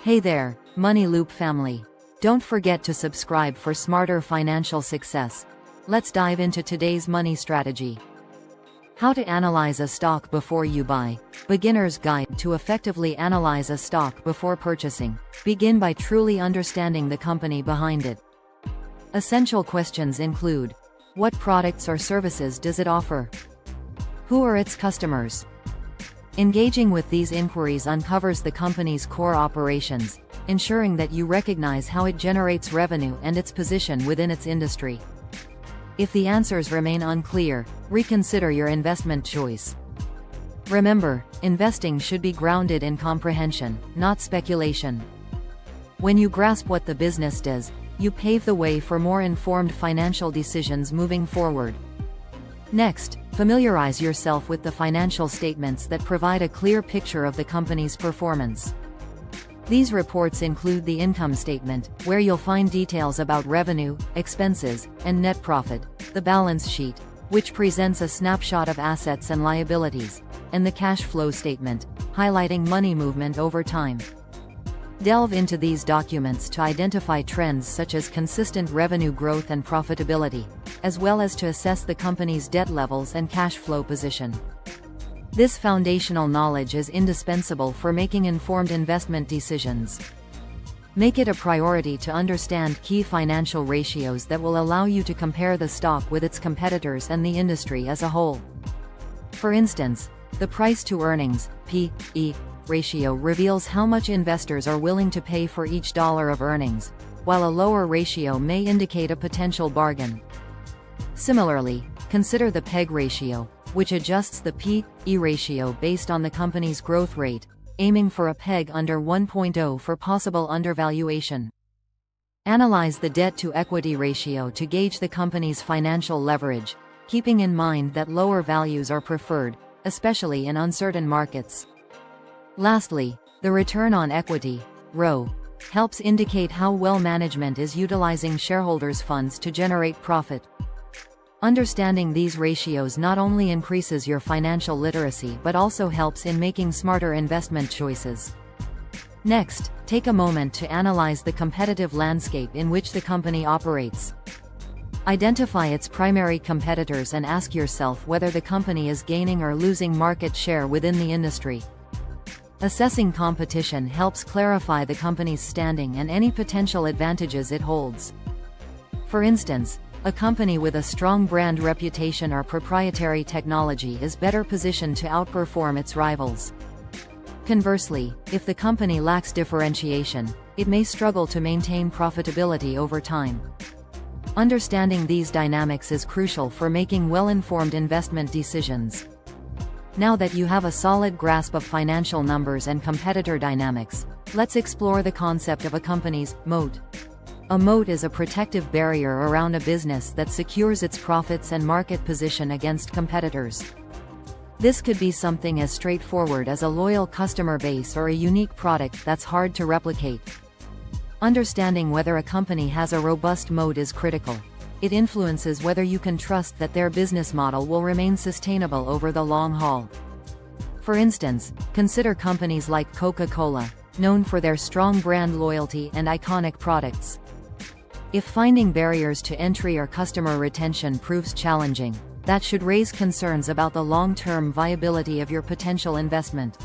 Hey there, Money Loop family. Don't forget to subscribe for smarter financial success. Let's dive into today's money strategy. How to analyze a stock before you buy. Beginner's Guide to effectively analyze a stock before purchasing. Begin by truly understanding the company behind it. Essential questions include: what products or services does it offer? Who are its customers? Engaging with these inquiries uncovers the company's core operations, ensuring that you recognize how it generates revenue and its position within its industry. If the answers remain unclear, reconsider your investment choice. Remember, investing should be grounded in comprehension, not speculation. When you grasp what the business does, you pave the way for more informed financial decisions moving forward. Next, familiarize yourself with the financial statements that provide a clear picture of the company's performance. These reports include the income statement, where you'll find details about revenue, expenses, and net profit, the balance sheet, which presents a snapshot of assets and liabilities, and the cash flow statement, highlighting money movement over time. Delve into these documents to identify trends such as consistent revenue growth and profitability, as well as to assess the company's debt levels and cash flow position. This foundational knowledge is indispensable for making informed investment decisions. Make it a priority to understand key financial ratios that will allow you to compare the stock with its competitors and the industry as a whole. For instance, the price-to-earnings (P/E) ratio reveals how much investors are willing to pay for each dollar of earnings, while a lower ratio may indicate a potential bargain. Similarly, consider the PEG ratio, which adjusts the P/E ratio based on the company's growth rate, aiming for a PEG under 1.0 for possible undervaluation. Analyze the debt-to-equity ratio to gauge the company's financial leverage, keeping in mind that lower values are preferred, especially in uncertain markets. Lastly, the return on equity (ROE) helps indicate how well management is utilizing shareholders' funds to generate profit. Understanding these ratios not only increases your financial literacy but also helps in making smarter investment choices. Next, take a moment to analyze the competitive landscape in which the company operates. Identify its primary competitors and ask yourself whether the company is gaining or losing market share within the industry. Assessing competition helps clarify the company's standing and any potential advantages it holds. For instance, a company with a strong brand reputation or proprietary technology is better positioned to outperform its rivals. Conversely, if the company lacks differentiation, it may struggle to maintain profitability over time. Understanding these dynamics is crucial for making well-informed investment decisions. Now that you have a solid grasp of financial numbers and competitor dynamics, let's explore the concept of a company's moat. A moat is a protective barrier around a business that secures its profits and market position against competitors. This could be something as straightforward as a loyal customer base or a unique product that's hard to replicate. Understanding whether a company has a robust moat is critical. It influences whether you can trust that their business model will remain sustainable over the long haul. For instance, consider companies like Coca-Cola, known for their strong brand loyalty and iconic products. If finding barriers to entry or customer retention proves challenging, that should raise concerns about the long-term viability of your potential investment.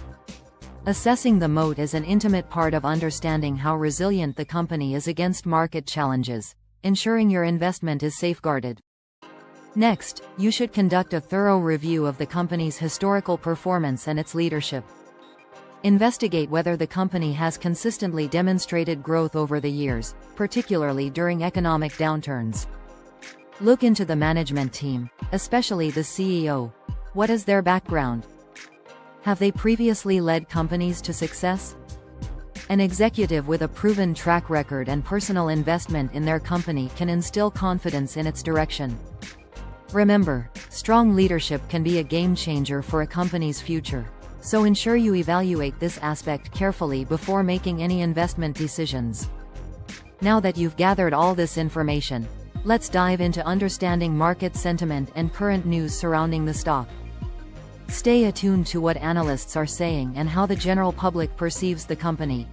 Assessing the moat is an intimate part of understanding how resilient the company is against market challenges, ensuring your investment is safeguarded. Next, you should conduct a thorough review of the company's historical performance and its leadership. Investigate whether the company has consistently demonstrated growth over the years, particularly during economic downturns. Look into the management team, especially the CEO. What is their background? Have they previously led companies to success? An executive with a proven track record and personal investment in their company can instill confidence in its direction. Remember, strong leadership can be a game changer for a company's future, so ensure you evaluate this aspect carefully before making any investment decisions. Now that you've gathered all this information, let's dive into understanding market sentiment and current news surrounding the stock. Stay attuned to what analysts are saying and how the general public perceives the company.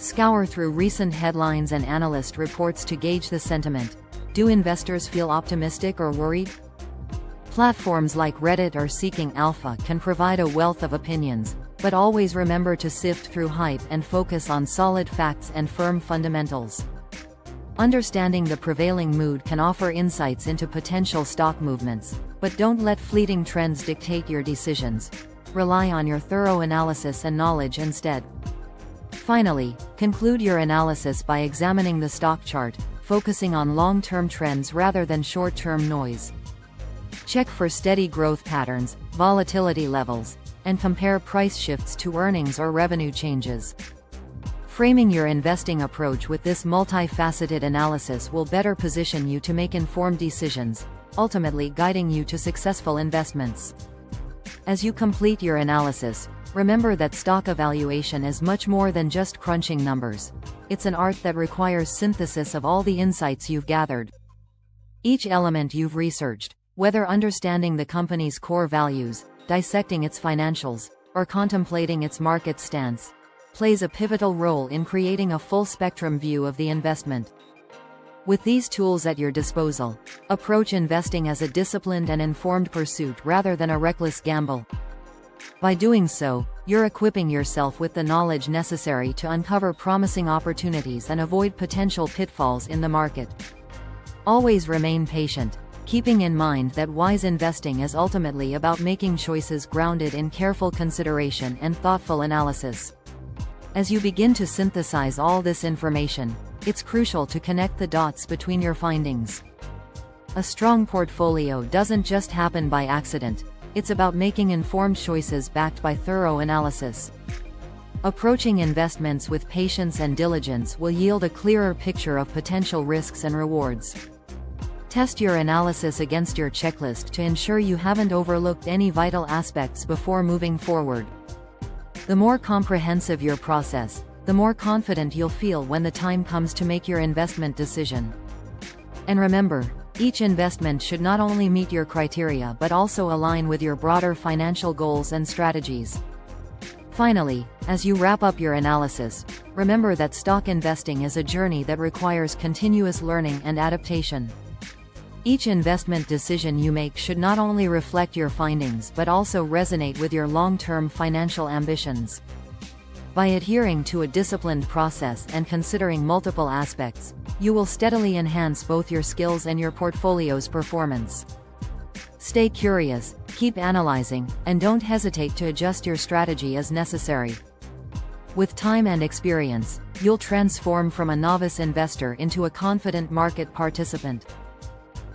Scour through recent headlines and analyst reports to gauge the sentiment. Do investors feel optimistic or worried? Platforms like Reddit or Seeking Alpha can provide a wealth of opinions, but always remember to sift through hype and focus on solid facts and firm fundamentals. Understanding the prevailing mood can offer insights into potential stock movements, but don't let fleeting trends dictate your decisions. Rely on your thorough analysis and knowledge instead. Finally, conclude your analysis by examining the stock chart, focusing on long-term trends rather than short-term noise. Check for steady growth patterns, volatility levels, and compare price shifts to earnings or revenue changes. Framing your investing approach with this multifaceted analysis will better position you to make informed decisions, ultimately guiding you to successful investments. As you complete your analysis, remember that stock evaluation is much more than just crunching numbers. It's an art that requires synthesis of all the insights you've gathered. Each element you've researched, whether understanding the company's core values, dissecting its financials, or contemplating its market stance, plays a pivotal role in creating a full-spectrum view of the investment. With these tools at your disposal, approach investing as a disciplined and informed pursuit rather than a reckless gamble. By doing so, you're equipping yourself with the knowledge necessary to uncover promising opportunities and avoid potential pitfalls in the market. Always remain patient, keeping in mind that wise investing is ultimately about making choices grounded in careful consideration and thoughtful analysis. As you begin to synthesize all this information, it's crucial to connect the dots between your findings. A strong portfolio doesn't just happen by accident, it's about making informed choices backed by thorough analysis. Approaching investments with patience and diligence will yield a clearer picture of potential risks and rewards. Test your analysis against your checklist to ensure you haven't overlooked any vital aspects before moving forward. The more comprehensive your process, the more confident you'll feel when the time comes to make your investment decision. And remember, each investment should not only meet your criteria but also align with your broader financial goals and strategies. Finally, as you wrap up your analysis, remember that stock investing is a journey that requires continuous learning and adaptation. Each investment decision you make should not only reflect your findings but also resonate with your long-term financial ambitions. By adhering to a disciplined process and considering multiple aspects, you will steadily enhance both your skills and your portfolio's performance. Stay curious, keep analyzing, and don't hesitate to adjust your strategy as necessary. With time and experience, you'll transform from a novice investor into a confident market participant.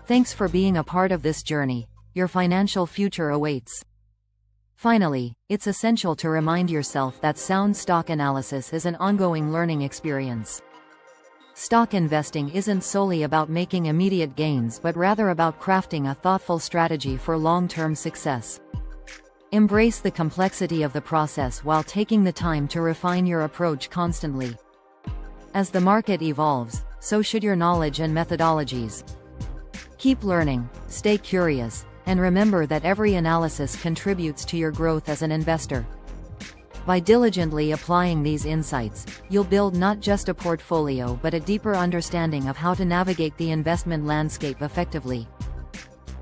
Thanks for being a part of this journey. Your financial future awaits. Finally, it's essential to remind yourself that sound stock analysis is an ongoing learning experience. Stock investing isn't solely about making immediate gains but rather about crafting a thoughtful strategy for long-term success. Embrace the complexity of the process while taking the time to refine your approach constantly. As the market evolves, so should your knowledge and methodologies. Keep learning, stay curious, and remember that every analysis contributes to your growth as an investor. By diligently applying these insights, you'll build not just a portfolio but a deeper understanding of how to navigate the investment landscape effectively.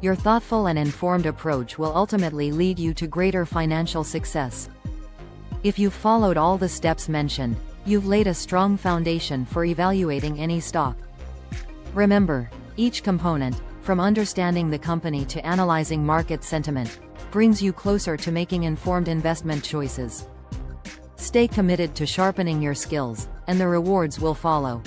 Your thoughtful and informed approach will ultimately lead you to greater financial success. If you've followed all the steps mentioned, you've laid a strong foundation for evaluating any stock. Remember, each component, from understanding the company to analyzing market sentiment, brings you closer to making informed investment choices. Stay committed to sharpening your skills, and the rewards will follow.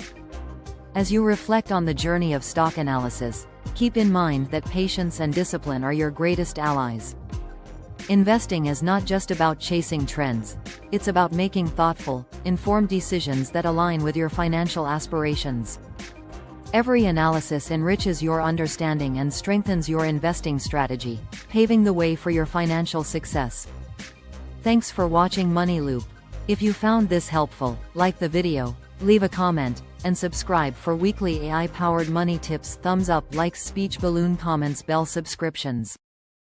As you reflect on the journey of stock analysis, keep in mind that patience and discipline are your greatest allies. Investing is not just about chasing trends, it's about making thoughtful, informed decisions that align with your financial aspirations. Every analysis enriches your understanding and strengthens your investing strategy, paving the way for your financial success. Thanks for watching Money Loop. If you found this helpful, like the video, leave a comment, and subscribe for weekly AI-powered money tips. Thumbs up, likes, speech balloon comments, bell subscriptions.